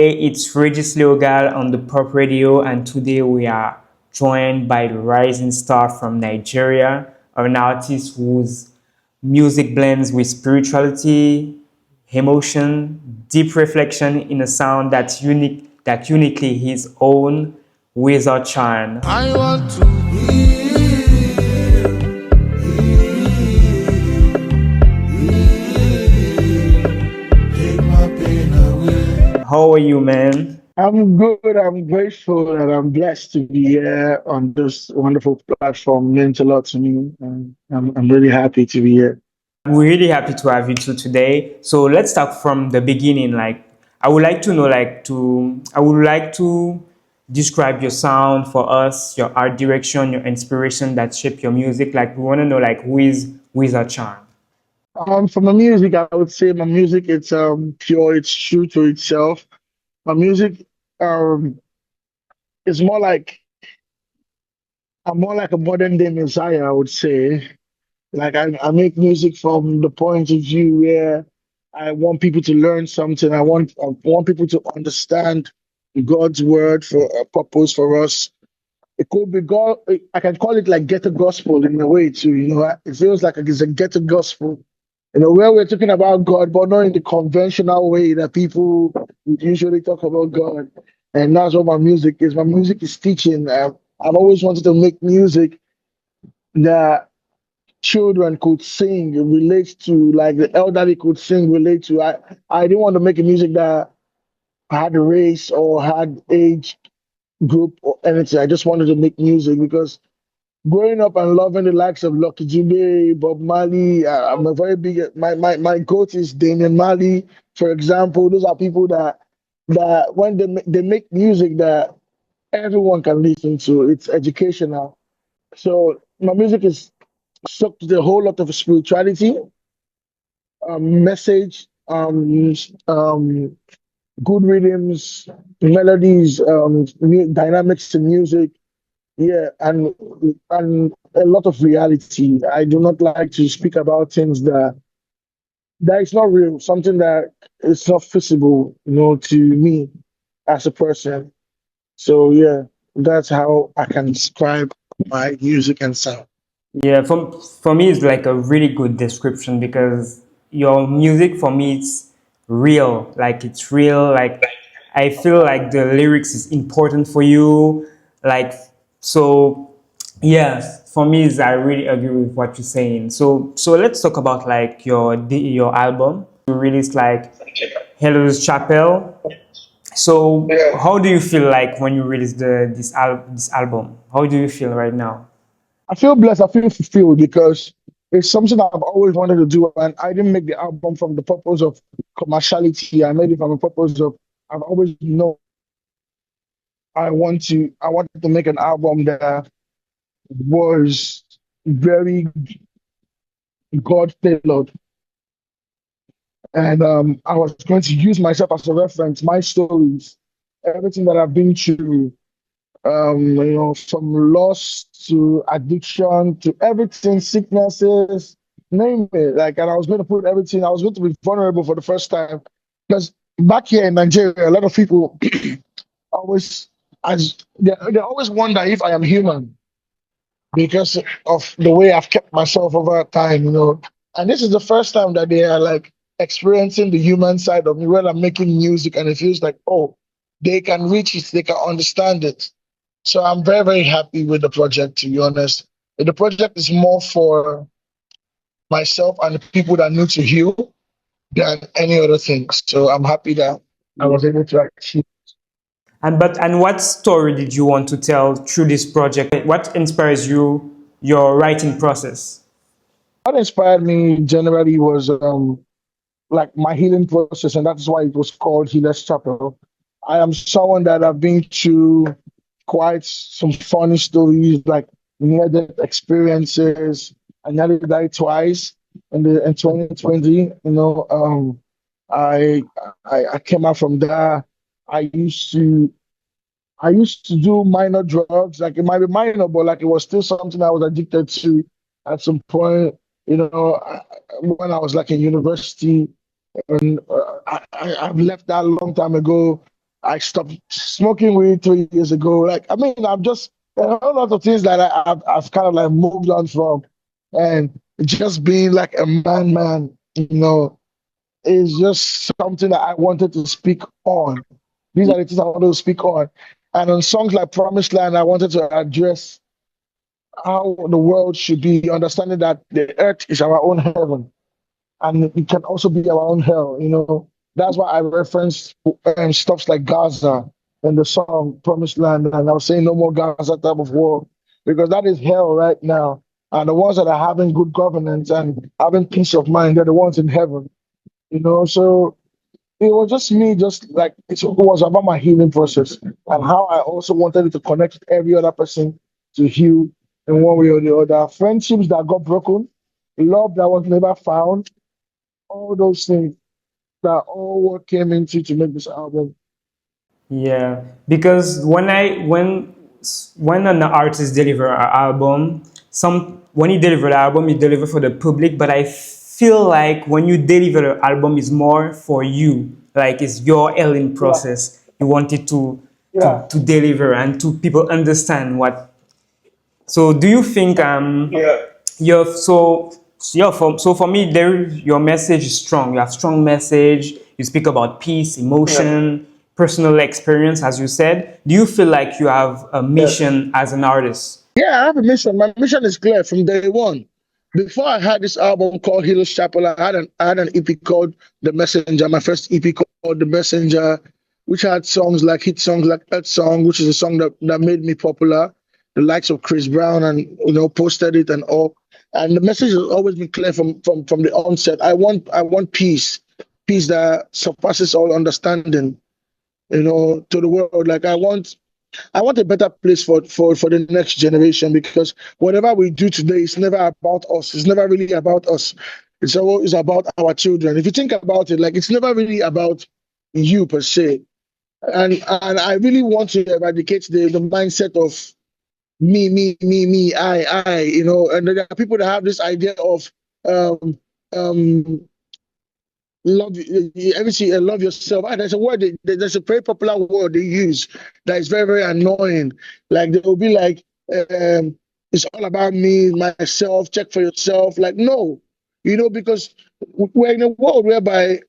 Hey, it's Regis Leogal on the Pop Radio, and today we are joined by the rising star from Nigeria, an artist whose music blends with spirituality, emotion, deep reflection in a sound that's unique, that uniquely his own, without charm. I want to take my pain away. How are you, man? I'm good. I'm grateful and I'm blessed to be here on this wonderful platform. It means a lot to me. And I'm really happy to be here. We're really happy to have you two today. So let's start from the beginning. I would like to know, I would like to describe your sound for us, your art direction, your inspiration that shape your music. Like, we want to know, like, who is our charm? For my music, I would say my music it's pure. It's true to itself. My music um is more like I'm more like a modern day messiah. I would say. Like I make music from the point of view where I want people to learn something. I want people to understand God's word for a purpose for us. It could be God. I can call it like ghetto gospel in a way too. It feels like it's a ghetto gospel. Where we're talking about God, but not in the conventional way that people would usually talk about God. And that's what my music is. My music is teaching. I've always wanted to make music that children could sing, relate to, like the elderly could sing, relate to. I didn't want to make a music that had a race or had age group or anything. I just wanted to make music because growing up and loving the likes of Lucky Dube, Bob Marley, I'm a very big. My goat is Damian Marley, for example. Those are people that when they make music that everyone can listen to. It's educational. So my music is sucked with a whole lot of spirituality, message, good rhythms, melodies, dynamics in music. Yeah, and a lot of reality. I do not like to speak about things that is not real, something that is not feasible, to me as a person. So yeah, that's how I can describe my music and sound. Yeah, for me, it's like a really good description because your music for me it's real. Like it's real. Like I feel like the lyrics is important for you. Like so, yeah. For me, is I really agree with what you're saying. So let's talk about like your album. You released like Hello's Chapel. So Yeah. how do you feel like when you release this album? How do you feel right now? I feel blessed. I feel fulfilled because it's something I've always wanted to do, and I didn't make the album from the purpose of commerciality. I made it from the purpose of I've always known I wanted to make an album that was very God tailored, and I was going to use myself as a reference, my stories, everything that I've been through, from loss to addiction to everything, sicknesses, name it. Like, and I was going to put everything, I was going to be vulnerable for the first time. Because back here in Nigeria, a lot of people always, they always wonder if I am human because of the way I've kept myself over time. And this is the first time that they are like experiencing the human side of me when I'm making music, and it feels like, oh, they can reach it, they can understand it. So I'm very, very happy with the project, to be honest. The project is more for myself and the people that need to heal than any other thing. So I'm happy that I was able to achieve. And what story did you want to tell through this project? What inspires you, your writing process? What inspired me generally was like my healing process, and that's why it was called Healer's Chapel. I am someone that I've been through quite some funny stories, like near-death experiences. I nearly died twice in 2020. I, I came out from there. I used to I used to do minor drugs, like it might be minor, but like it was still something I was addicted to at some point. When I was like in university, and I've left that a long time ago. I stopped smoking weed 3 years ago. Like, I mean, I'm just a whole lot of things that I've kind of like moved on from, and just being like a man, is just something that I wanted to speak on. These are the things I wanted to speak on. And on songs like Promised Land, I wanted to address how the world should be, understanding that the earth is our own heaven and it can also be our own hell. That's why I referenced stuff like Gaza in the song Promised Land. And I was saying no more Gaza type of war because that is hell right now. And the ones that are having good governance and having peace of mind, they're the ones in heaven. So it was just me, just like it was about my healing process and how I also wanted it to connect with every other person to heal in one way or the other. Friendships that got broken, love that was never found, all those things that all what came into to make this album. Yeah, because when an artist deliver an album, some when you deliver the album, you deliver for the public. But I feel like when you deliver the album, it's more for you. Like it's your healing Yeah, process. You want it to yeah, to deliver and to people understand what. So do you think you're so yeah for me there your message is strong. You have strong message. You speak about peace, yeah, emotion, personal experience, as you said. Do you feel like you have a yes. mission as an artist? Yeah, I have a mission. My mission is clear from day one. Before I had this album called Heroes Chapel, I had an EP called The Messenger, my first EP called The Messenger, which had hit songs like Earth Song, which is a song that made me popular, the likes of Chris Brown and posted it and all. And the message has always been clear from the onset. I want peace, peace that surpasses all understanding, to the world. Like I want a better place for the next generation because whatever we do today is never about us. It's never really about us. It's always about our children. If you think about it, like it's never really about you per se. And I really want to eradicate the mindset of me, I. And there are people that have this idea of um um love everything love yourself. And there's a word there's a very popular word they use that is very, very annoying. Like they will be like, it's all about me, myself, check for yourself. Like, no, because we're in a world whereby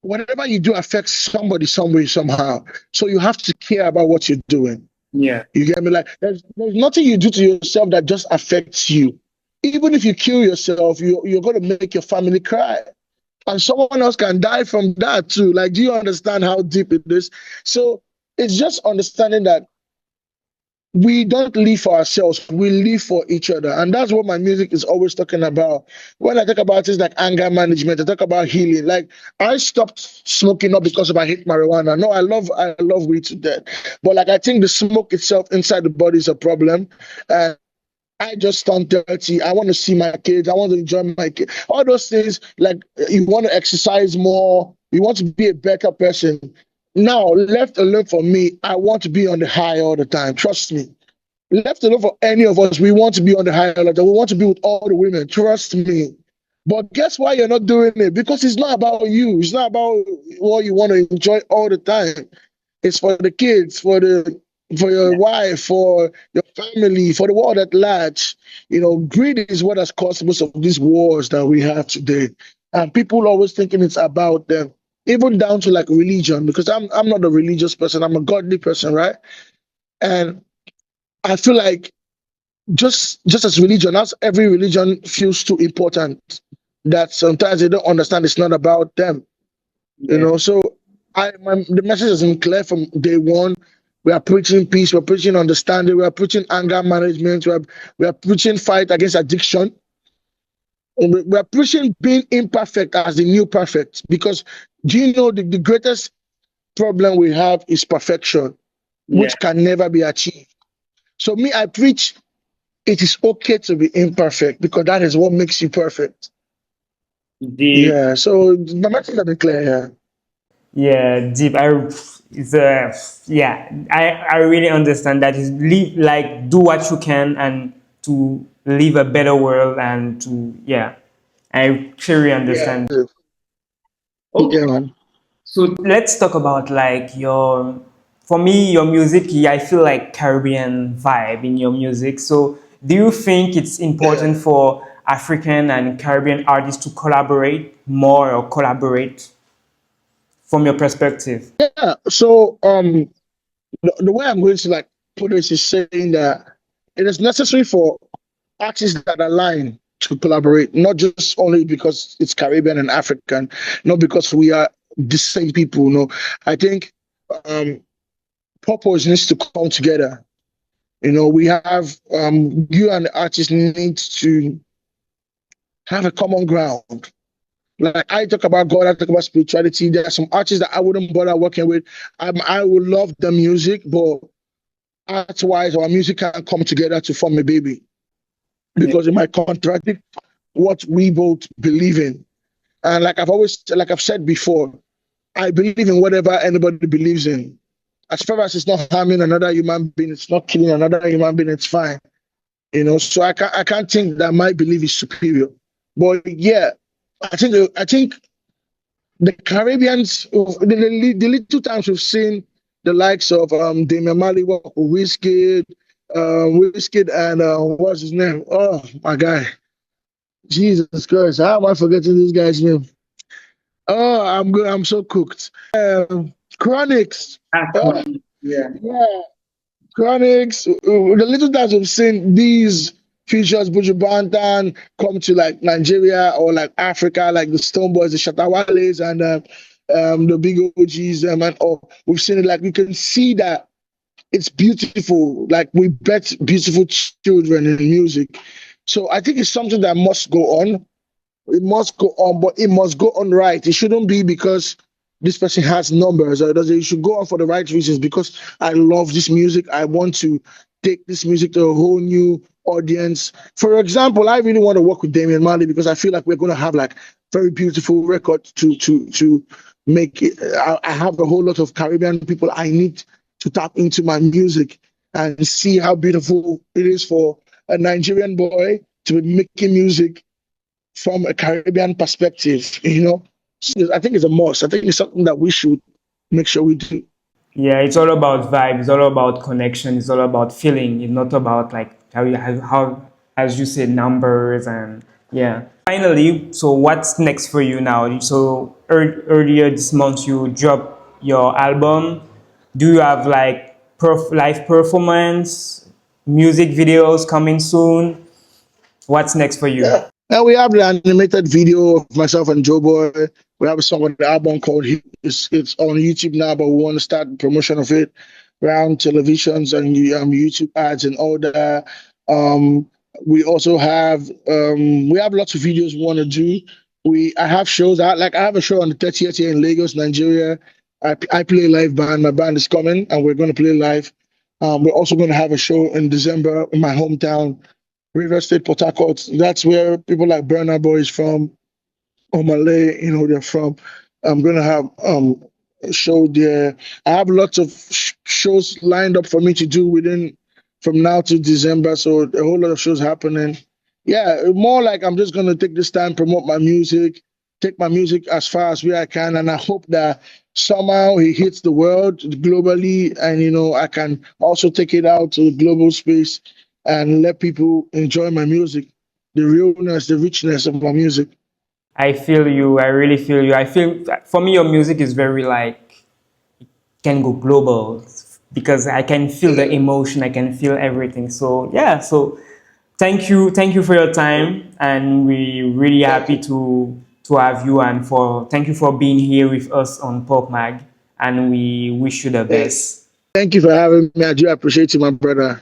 whatever you do affects somebody some way, somehow. So you have to care about what you're doing. Yeah. You get me? Like there's nothing you do to yourself that just affects you. Even if you kill yourself, you're going to make your family cry and someone else can die from that too. Like, do you understand how deep it is? So it's just understanding that we don't live for ourselves, we live for each other. And that's what my music is always talking about. When I talk about things like anger management, I talk about healing. Like I stopped smoking not because of I hate marijuana. No, I love weed to death. But like I think the smoke itself inside the body is a problem. I just turned 30. I want to see my kids. I want to enjoy my kids. All those things, like you want to exercise more. You want to be a better person. Now, left alone for me, I want to be on the high all the time. Trust me. Left alone for any of us, we want to be on the high all the time. We want to be with all the women. Trust me. But guess why you're not doing it? Because it's not about you. It's not about what you want to enjoy all the time. It's for the kids, for your wife, for your family, for the world at large. Greed is what has caused most of these wars that we have today. And people always thinking it's about them, even down to like religion, because I'm not a religious person, I'm a godly person, right? And I feel like just as religion, as every religion feels too important, that sometimes they don't understand it's not about them. Yeah. So the message has been clear from day one. We are preaching peace, we're preaching understanding, we are preaching anger management, we are preaching fight against addiction, and we are preaching being imperfect as the new perfect. Because do you know the greatest problem we have is perfection, Yeah. which can never be achieved. So me, I preach it is okay to be imperfect because that is what makes you perfect. Deep. Yeah. So the message has been clear. Yeah. Yeah, deep. It's yeah. I really understand that. Is live like do what you can and to live a better world and to yeah. I clearly Yeah. understand. Yeah, man. So let's talk about like your, for me, your music. I feel like Caribbean vibe in your music. So do you think it's important for African and Caribbean artists to collaborate more or collaborate from your perspective? Yeah. So the way I'm going to like put this is saying that it is necessary for artists that align to collaborate, not just only because it's Caribbean and African, not because we are the same people. No, I think um, purpose needs to come together. We have you and the artist need to have a common ground. Like I talk about God, I talk about spirituality. There are some artists that I wouldn't bother working with. I would love the music, but art-wise, our music can't come together to form a baby because it might contradict what we both believe in. And like I've said before, I believe in whatever anybody believes in. As far as it's not harming another human being, it's not killing another human being, it's fine. So I can't think that my belief is superior. But yeah, I think the Caribbeans, the little times we've seen the likes of Damian Marley, Wizkid, and what's his name? Oh my guy, Jesus Christ! How am I forgetting this guy's name? Oh, I'm good. I'm so cooked. Chronics. Oh, Yeah. yeah, Chronics. The little times we've seen these features, Buju Banton, come to like Nigeria or like Africa, like the Stone Boys, the Shatawales, and the big OGs, and all. We've seen it. Like we can see that it's beautiful. Like we bet beautiful children in music. So I think it's something that must go on. It must go on, but it must go on right. It shouldn't be because this person has numbers or does it. It should go on for the right reasons because I love this music. I want to take this music to a whole new audience. For example, I really want to work with Damian Marley because I feel like we're going to have like very beautiful record to make it. I have a whole lot of Caribbean people I need to tap into my music and see how beautiful it is for a Nigerian boy to be making music from a Caribbean perspective. So I think it's a must. I think it's something that we should make sure we do. Yeah, it's all about vibe. It's all about connection. It's all about feeling. It's not about like how as you said, numbers and yeah. Finally, so what's next for you now? So earlier this month you dropped your album. Do you have like live performance, music videos coming soon? What's next for you? Yeah. Now we have the animated video of myself and Joe Boy. We have a song on the album called It's on YouTube now, but we want to start the promotion of it around televisions and YouTube ads and all that. Um, we also have we have lots of videos we want to do. I have shows. I have a show on the 30th here in Lagos, Nigeria. I play live band. My band is coming, and we're going to play live. We're also going to have a show in December in my hometown, River State, Port Harcourt. That's where people like Burna Boy is from, or Malay, they're from. I'm gonna have a show there. I have lots of shows lined up for me to do from now to December. So a whole lot of shows happening. Yeah, more like I'm just gonna take this time, promote my music, take my music as far as where I can, and I hope that somehow it hits the world globally, and I can also take it out to the global space and let people enjoy my music, the realness, the richness of my music. I feel you. I really feel you. I feel for me your music is very like can go global because I can feel the emotion. I can feel everything. So yeah. So thank you for your time, and we really happy to have you and thank you for being here with us on Pulp Mag, and we wish you the best. Thank you for having me. I do appreciate you, my brother.